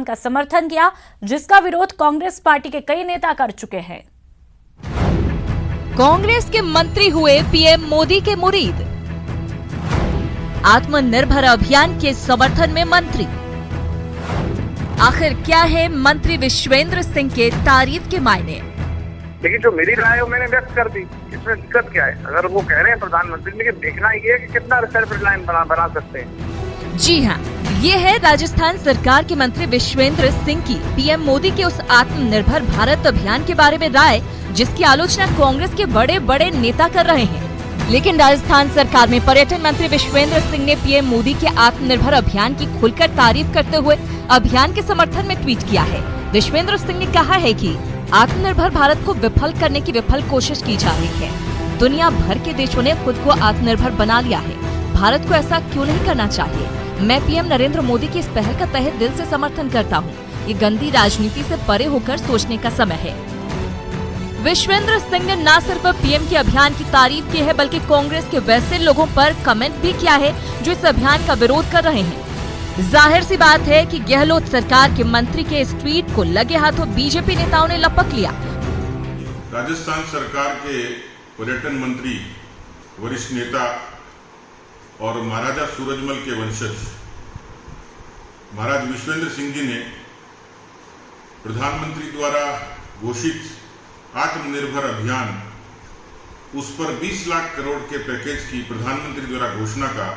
का समर्थन किया, जिसका विरोध कांग्रेस पार्टी के कई नेता कर चुके हैं। कांग्रेस के मंत्री हुए पीएम मोदी के मुरीद। आत्मनिर्भर अभियान के समर्थन में मंत्री। आखिर क्या है मंत्री विश्वेंद्र सिंह के तारीफ के मायने? लेकिन जो मेरी राय है मैंने व्यक्त कर दी, इसमें दिक्कत क्या है? अगर वो कह रहे हैं प्रधानमंत्री, लेकिन देखना ये है कि कितना सेल्फ रिलायंस बना सकते हैं। जी हाँ, ये है राजस्थान सरकार के मंत्री विश्वेंद्र सिंह की पीएम मोदी के उस आत्मनिर्भर भारत अभियान के बारे में राय, जिसकी आलोचना कांग्रेस के बड़े बड़े नेता कर रहे हैं। लेकिन राजस्थान सरकार में पर्यटन मंत्री विश्वेंद्र सिंह ने पीएम मोदी के आत्मनिर्भर अभियान की खुलकर तारीफ करते हुए अभियान के समर्थन में ट्वीट किया है। विश्वेंद्र सिंह ने कहा है कि आत्मनिर्भर भारत को विफल करने की विफल कोशिश की जा रही है। दुनिया भर के देशों ने खुद को आत्मनिर्भर बना लिया है, भारत को ऐसा क्यों नहीं करना चाहिए? मैं पीएम नरेंद्र मोदी की इस पहल का तहे दिल से समर्थन करता हूँ। ये गंदी राजनीति से परे होकर सोचने का समय है। विश्वेंद्र सिंह ने न सिर्फ पीएम के अभियान की तारीफ की है, बल्कि कांग्रेस के वैसे लोगों पर कमेंट भी किया है जो इस अभियान का विरोध कर रहे हैं। जाहिर सी बात है कि गहलोत सरकार के मंत्री के इस ट्वीट को लगे हाथों बीजेपी नेताओं ने लपक लिया। राजस्थान सरकार के पर्यटन मंत्री, वरिष्ठ नेता और महाराजा सूरजमल के वंशज महाराज विश्वेंद्र सिंह जी ने प्रधानमंत्री द्वारा घोषित आत्मनिर्भर अभियान, उस पर 20 लाख करोड़ के पैकेज की प्रधानमंत्री द्वारा घोषणा का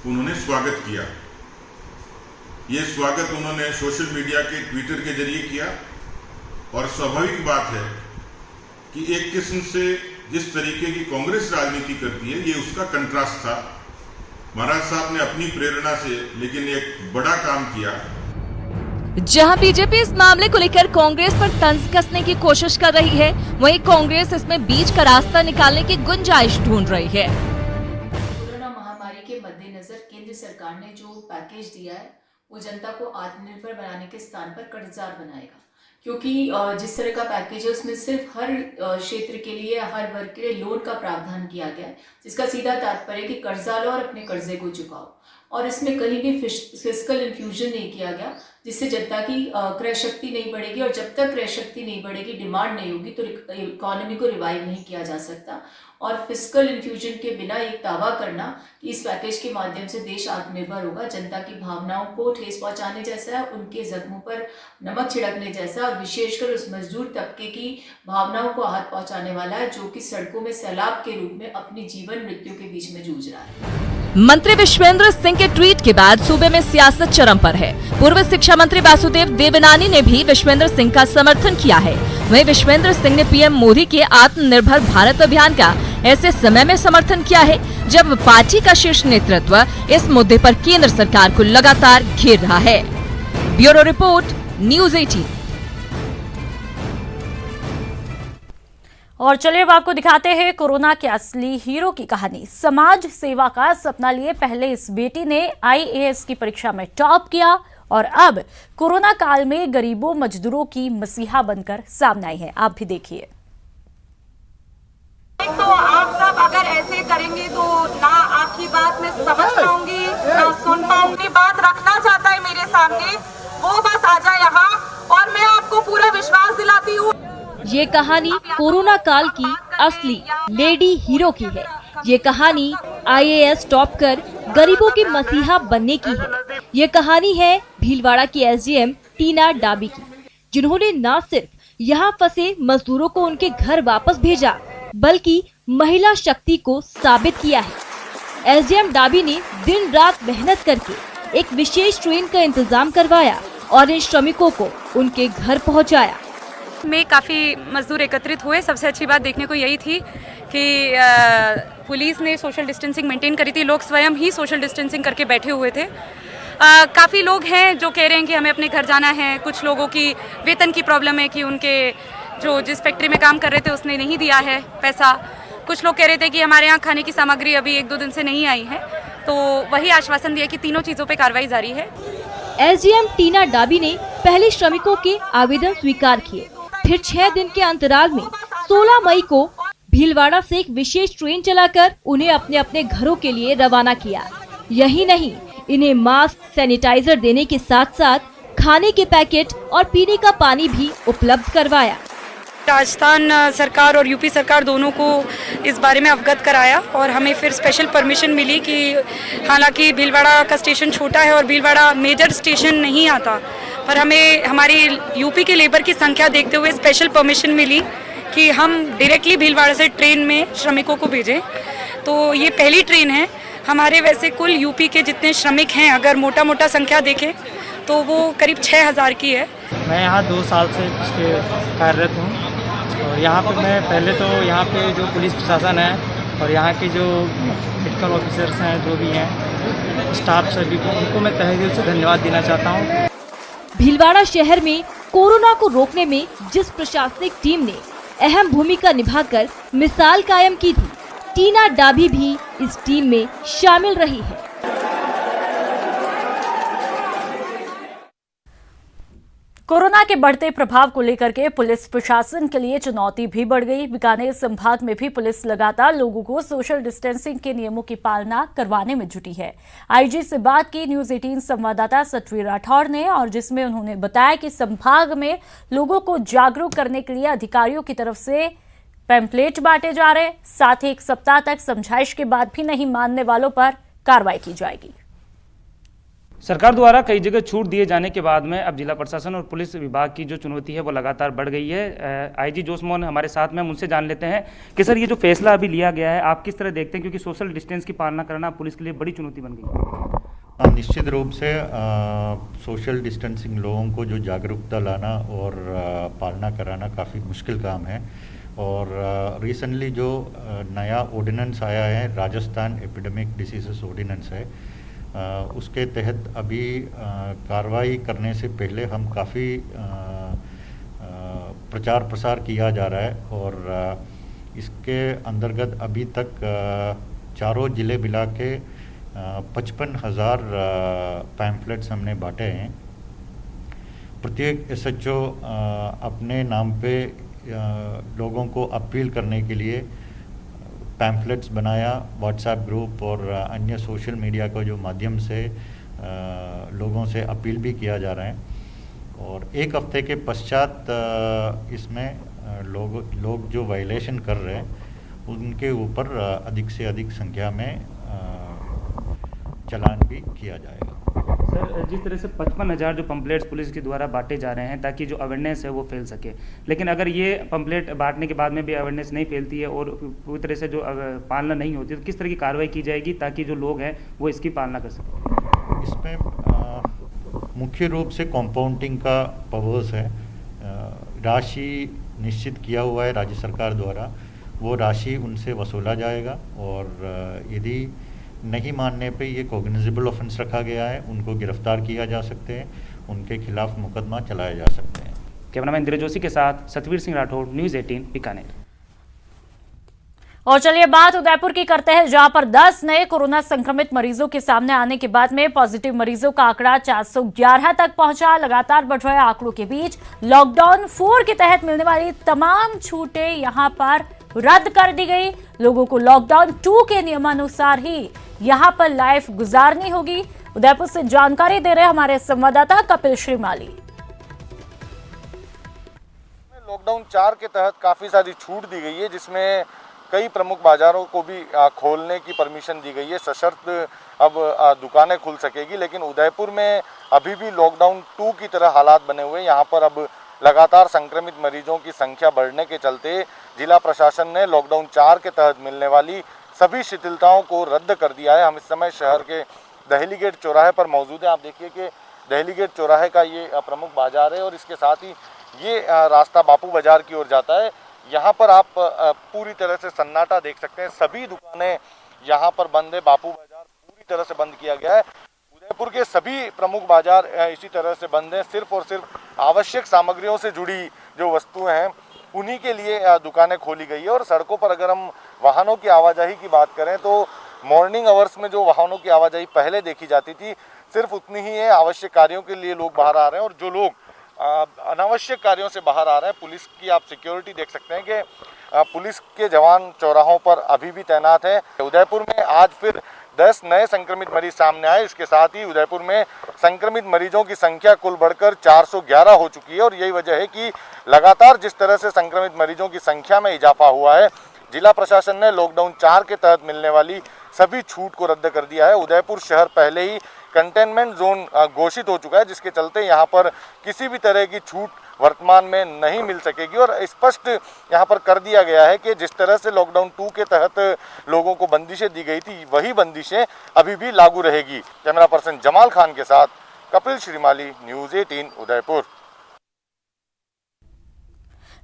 उन्होंने स्वागत किया। ये स्वागत उन्होंने सोशल मीडिया के ट्विटर के जरिए किया और स्वाभाविक बात है कि एक किस्म से जिस तरीके की कांग्रेस राजनीति करती है, ये उसका कंट्रास्ट था। महाराज साहब ने अपनी प्रेरणा से लेकिन एक बड़ा काम किया। जहां बीजेपी इस मामले को लेकर कांग्रेस पर तंज कसने की कोशिश कर रही है, वहीं कांग्रेस इसमें बीच का रास्ता निकालने की गुंजाइश ढूंढ रही है। कोरोना महामारी के मद्देनजर केंद्र सरकार ने जो पैकेज दिया है वो जनता को आत्मनिर्भर बनाने के स्थान पर कर्जदार बनाएगा, क्योंकि जिस तरह का पैकेज है उसमें सिर्फ हर क्षेत्र के लिए, हर वर्ग के लिए लोन का प्रावधान किया गया है, जिसका सीधा तात्पर्य कि कर्जा लो और अपने कर्जे को चुकाओ। और इसमें कहीं भी फिस्कल इन्फ्यूजन नहीं किया गया, जिससे जनता की क्रय शक्ति नहीं बढ़ेगी, और जब तक क्रय शक्ति नहीं बढ़ेगी, डिमांड नहीं होगी, तो इकोनॉमी को रिवाइव नहीं किया जा सकता। और फिस्कल इन्फ्यूजन के बिना एक दावा करना कि इस पैकेज के माध्यम से देश आत्मनिर्भर होगा, जनता की भावनाओं को ठेस पहुंचाने जैसा है, उनके जख्मों पर नमक छिड़कने जैसा, और विशेषकर उस मजदूर तबके की भावनाओं को आहत पहुंचाने वाला है, जो कि सड़कों में सैलाब के रूप में अपनी जीवन मृत्यु के बीच में जूझ रहा है। मंत्री विश्वेंद्र सिंह के ट्वीट के बाद सूबे में सियासत चरम पर है। पूर्व शिक्षा मंत्री वासुदेव देवनानी ने भी विश्वेंद्र सिंह का समर्थन किया है। वहीं विश्वेंद्र सिंह ने पीएम मोदी के आत्मनिर्भर भारत अभियान का ऐसे समय में समर्थन किया है जब पार्टी का शीर्ष नेतृत्व इस मुद्दे पर केंद्र सरकार को लगातार घेर रहा है। Bureau report, news 18। और चलिए अब आपको दिखाते हैं कोरोना के असली हीरो की कहानी। समाज सेवा का सपना लिए पहले इस बेटी ने आईएएस की परीक्षा में टॉप किया और अब कोरोना काल में गरीबों मजदूरों की मसीहा बनकर सामने आई है। आप भी देखिए। तो आप सब अगर ऐसे करेंगे तो ना आपकी बात मैं समझ पाऊंगी, ना सुन पाऊंगी। बात रखना चाहता है मेरे सामने, वो बस आ जाए यहाँ, और मैं आपको पूरा विश्वास दिलाती हूँ। ये कहानी कोरोना काल की असली लेडी हीरो की है। ये कहानी आईएएस टॉप कर गरीबों के मसीहा बनने की है। ये कहानी है भीलवाड़ा की एसडीएम टीना डाबी की, जिन्होंने न सिर्फ यहाँ फंसे मजदूरों को उनके घर वापस भेजा, बल्कि महिला शक्ति को साबित किया है। एसडीएम डाबी ने दिन रात मेहनत करके एक विशेष ट्रेन का इंतजाम करवाया और इन श्रमिकों को उनके घर पहुँचाया। में काफ़ी मजदूर एकत्रित हुए। सबसे अच्छी बात देखने को यही थी कि पुलिस ने सोशल डिस्टेंसिंग मेंटेन करी थी, लोग स्वयं ही सोशल डिस्टेंसिंग करके बैठे हुए थे। काफ़ी लोग हैं जो कह रहे हैं कि हमें अपने घर जाना है। कुछ लोगों की वेतन की प्रॉब्लम है कि उनके जो जिस फैक्ट्री में काम कर रहे थे उसने नहीं दिया है पैसा। कुछ लोग कह रहे थे कि हमारे यहाँ खाने की सामग्री अभी 1-2 दिन से नहीं आई है। तो वही आश्वासन दिया कि तीनों चीज़ों पे कार्रवाई जारी है। एसडीएम टीना डाबी ने पहले श्रमिकों के आवेदन स्वीकार किए, फिर 6 दिन के अंतराल में 16 मई को भीलवाड़ा से एक विशेष ट्रेन चलाकर उन्हें अपने अपने घरों के लिए रवाना किया। यही नहीं, इन्हें मास्क, सैनिटाइजर देने के साथ साथ खाने के पैकेट और पीने का पानी भी उपलब्ध करवाया। राजस्थान सरकार और यूपी सरकार दोनों को इस बारे में अवगत कराया और हमें फिर स्पेशल परमिशन मिली कि हालांकि भीलवाड़ा का स्टेशन छोटा है और भीलवाड़ा मेजर स्टेशन नहीं आता, पर हमें हमारी यूपी के लेबर की संख्या देखते हुए स्पेशल परमिशन मिली कि हम डायरेक्टली भीलवाड़ा से ट्रेन में श्रमिकों को भेजें। तो ये पहली ट्रेन है हमारे। वैसे कुल यूपी के जितने श्रमिक हैं अगर मोटा मोटा संख्या देखें तो वो करीब 6000 की है। मैं यहाँ 2 साल से कार्यरत हूँ और यहाँ पे मैं पहले तो यहाँ पे जो पुलिस प्रशासन है और यहाँ के जो मेडिकल ऑफिसर्स हैं, जो भी हैं स्टाफ सभी को, उनको मैं तहे दिल से धन्यवाद देना चाहता हूँ। भीलवाड़ा शहर में कोरोना को रोकने में जिस प्रशासनिक टीम ने अहम भूमिका निभाकर मिसाल कायम की थी, टीना डाभी भी इस टीम में शामिल रही है। कोरोना के बढ़ते प्रभाव को लेकर के पुलिस प्रशासन के लिए चुनौती भी बढ़ गई। बीकानेर संभाग में भी पुलिस लगातार लोगों को सोशल डिस्टेंसिंग के नियमों की पालना करवाने में जुटी है। आईजी से बात की न्यूज 18 संवाददाता सतवीर राठौड़ ने, और जिसमें उन्होंने बताया कि संभाग में लोगों को जागरूक करने के लिए अधिकारियों की तरफ से पैम्पलेट बांटे जा रहे, साथ ही 1 सप्ताह तक समझाइश के बाद भी नहीं मानने वालों पर कार्रवाई की जाएगी। सरकार द्वारा कई जगह छूट दिए जाने के बाद में अब जिला प्रशासन और पुलिस विभाग की जो चुनौती है वो लगातार बढ़ गई है। आईजी जोश मोहन हमारे साथ में, हम उनसे जान लेते हैं कि सर ये जो फैसला अभी लिया गया है आप किस तरह देखते हैं, क्योंकि सोशल डिस्टेंस की पालना करना पुलिस के लिए बड़ी चुनौती बन गई है। निश्चित रूप से सोशल डिस्टेंसिंग लोगों को जो जागरूकता लाना और पालना कराना काफ़ी मुश्किल काम है। और रिसेंटली जो नया ऑर्डिनेंस आया है, राजस्थान एपिडेमिक डिसीजेस ऑर्डिनेंस है, उसके तहत अभी कार्रवाई करने से पहले हम काफ़ी प्रचार प्रसार किया जा रहा है। और इसके अंतर्गत अभी तक चारों जिले मिला के 55,000 पैम्फलेट्स हमने बांटे हैं। प्रत्येक SHO अपने नाम पे लोगों को अपील करने के लिए पैम्फलेट्स बनाया, व्हाट्सएप ग्रुप और अन्य सोशल मीडिया को जो माध्यम से लोगों से अपील भी किया जा रहा है। और 1 हफ्ते के पश्चात इसमें लोग जो वायलेशन कर रहे हैं उनके ऊपर अधिक से अधिक संख्या में चालान भी किया जाएगा। सर, जिस तरह से 55,000 जो पंपलेट्स पुलिस के द्वारा बांटे जा रहे हैं ताकि जो अवेयरनेस है वो फैल सके, लेकिन अगर ये पंपलेट बांटने के बाद में भी अवेयरनेस नहीं फैलती है और पूरी तरह से जो पालना नहीं होती तो किस तरह की कार्रवाई की जाएगी ताकि जो लोग हैं वो इसकी पालना कर सकें? इसमें मुख्य रूप से कॉम्पाउंडिंग का पर्पस है। राशि निश्चित किया हुआ है राज्य सरकार द्वारा, वो राशि उनसे वसूला जाएगा और यदि नहीं मानने पे ये कॉग्निजेबल ऑफेंस रखा गया है, उनको गिरफ्तार किया जा सकते हैं, उनके खिलाफ मुकदमा चलाया जा सकते हैं। कैमरामैन धीरज जोशी के साथ सतवीर सिंह राठौड़, न्यूज़ 18 बीकानेर। और चलिए बात उदयपुर की करते हैं, जहां पर 10 नए कोरोना संक्रमित मरीजों के सामने आने के बाद में पॉजिटिव मरीजों का आंकड़ा 411 तक पहुंचा। लगातार बढ़ रहे आंकड़ों के बीच लॉकडाउन 4 के तहत मिलने वाली तमाम छूटें यहां पर रद्द कर दी गई। लोगों को लॉकडाउन 2 के नियमानुसार ही यहां पर लाइफ गुजारनी होगी। उदयपुर से जानकारी दे रहे हमारे संवाददाता कपिल श्रीमाली। लॉकडाउन 4 के तहत काफी सारी छूट दी गई है, जिसमें कई प्रमुख बाजारों को भी खोलने की परमिशन दी गई है, सशर्त अब दुकानें खुल सकेगी। लेकिन उदयपुर में अभी भी लॉकडाउन 2 की तरह हालात बने हुए हैं। यहाँ पर अब लगातार संक्रमित मरीजों की संख्या बढ़ने के चलते जिला प्रशासन ने लॉकडाउन 4 के तहत मिलने वाली सभी शिथिलताओं को रद्द कर दिया है। हम इस समय शहर के दहली गेट चौराहे पर मौजूद हैं। आप देखिए कि दहली गेट चौराहे का ये प्रमुख बाजार है और इसके साथ ही ये रास्ता बापू बाजार की ओर जाता है। यहाँ पर आप पूरी तरह से सन्नाटा देख सकते हैं, सभी दुकानें यहाँ पर बंद है। बापू बाजार पूरी तरह से बंद किया गया है। उदयपुर के सभी प्रमुख बाजार इसी तरह से बंद हैं। सिर्फ और सिर्फ आवश्यक सामग्रियों से जुड़ी जो वस्तुएं हैं उन्हीं के लिए दुकानें खोली गई है। और सड़कों पर अगर हम वाहनों की आवाजाही की बात करें तो मॉर्निंग आवर्स में जो वाहनों की आवाजाही पहले देखी जाती थी सिर्फ उतनी ही है। आवश्यक कार्यों के लिए लोग बाहर आ रहे हैं और जो लोग अनावश्यक कार्यों से बाहर आ रहे हैं, पुलिस की आप सिक्योरिटी देख सकते हैं कि पुलिस के जवान चौराहों पर अभी भी तैनात है। उदयपुर में आज फिर 10 नए संक्रमित मरीज सामने आए। इसके साथ ही उदयपुर में संक्रमित मरीजों की संख्या कुल बढ़कर 411 हो चुकी है और यही वजह है कि लगातार जिस तरह से संक्रमित मरीजों की संख्या में इजाफा हुआ है, जिला प्रशासन ने लॉकडाउन 4 के तहत मिलने वाली सभी छूट को रद्द कर दिया है। उदयपुर शहर पहले ही कंटेनमेंट जोन घोषित हो चुका है, जिसके चलते यहाँ पर किसी भी तरह की छूट वर्तमान में नहीं मिल सकेगी और स्पष्ट यहाँ पर कर दिया गया है कि जिस तरह से लॉकडाउन 2 के तहत लोगों को बंदिशें दी गई थी, वही बंदिशें अभी भी लागू रहेगी। कैमरा पर्सन जमाल खान के साथ कपिल श्रीमाली, न्यूज़ 18 उदयपुर।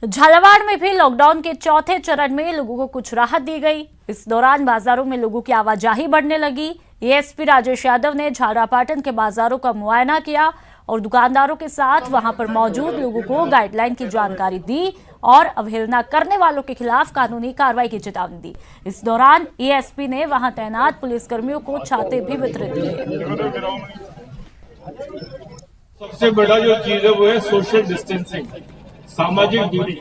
झालावाड़ में भी लॉकडाउन के चौथे चरण में लोगों को कुछ राहत दी गई। इस दौरान बाजारों में लोगों की आवाजाही बढ़ने लगी। एएसपी राजेश यादव ने झालरापाटन के बाजारों का मुआयना किया और दुकानदारों के साथ वहां पर मौजूद लोगों को गाइडलाइन की जानकारी दी और अवहेलना करने वालों के खिलाफ कानूनी कार्रवाई की चेतावनी दी। इस दौरान एएसपी ने वहां तैनात पुलिसकर्मियों को छाते भी वितरित किए। सबसे बड़ा जो चीज है वो है सोशल डिस्टेंसिंग, सामाजिक दूरी।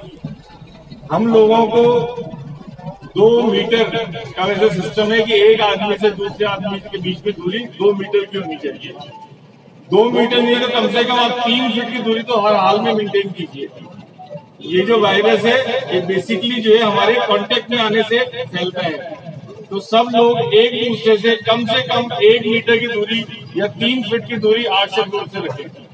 हम लोगों को 2 मीटर का वैसे सिस्टम है कि एक आदमी से दूसरे आदमी के बीच में दूरी 2 मीटर की होनी चाहिए। 2 मीटर नहीं तो कम से कम आप 3 फीट की दूरी तो हर हाल में मेंटेन कीजिए। ये जो वायरस है ये बेसिकली जो है हमारे कांटेक्ट में आने से फैलता है, तो सब लोग एक दूसरे से कम 1 मीटर की दूरी या 3 फीट की दूरी 8 से दूर से रखें।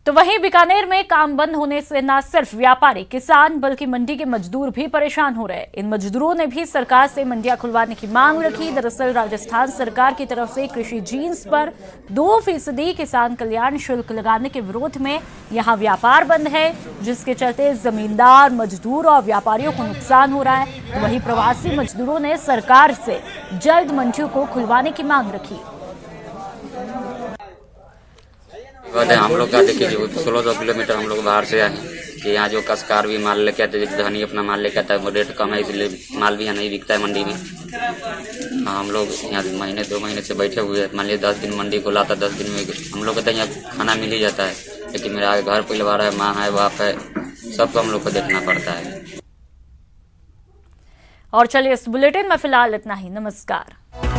तो वहीं बीकानेर में काम बंद होने से न सिर्फ व्यापारी, किसान बल्कि मंडी के मजदूर भी परेशान हो रहे हैं। इन मजदूरों ने भी सरकार से मंडियां खुलवाने की मांग रखी। दरअसल राजस्थान सरकार की तरफ से कृषि जींस पर 2% किसान कल्याण शुल्क लगाने के विरोध में यहां व्यापार बंद है, जिसके चलते जमींदार, मजदूर और व्यापारियों को नुकसान हो रहा है। तो वहीं प्रवासी मजदूरों ने सरकार से जल्द मंडियों को खुलवाने की मांग रखी। हम लोग का देखिए 1600 किलोमीटर हम लोग बाहर से आए हैं कि यहाँ जो कसकार भी माल लेके आते हैं, धनी अपना माल लेके आता है, वो रेट कम है इसलिए माल भी यहाँ नहीं बिकता है मंडी में। हम लोग यहाँ 2 महीने से बैठे हुए हैं। मान लीजिए 10 दिन मंडी को लाता, 10 दिन में हम लोग को तो यहाँ खाना मिल ही जाता है, लेकिन मेरा घर परिवार है, माँ है, बाप है, सबको हम लोग को देखना पड़ता है। और चलिए इस बुलेटिन में फिलहाल इतना ही। नमस्कार।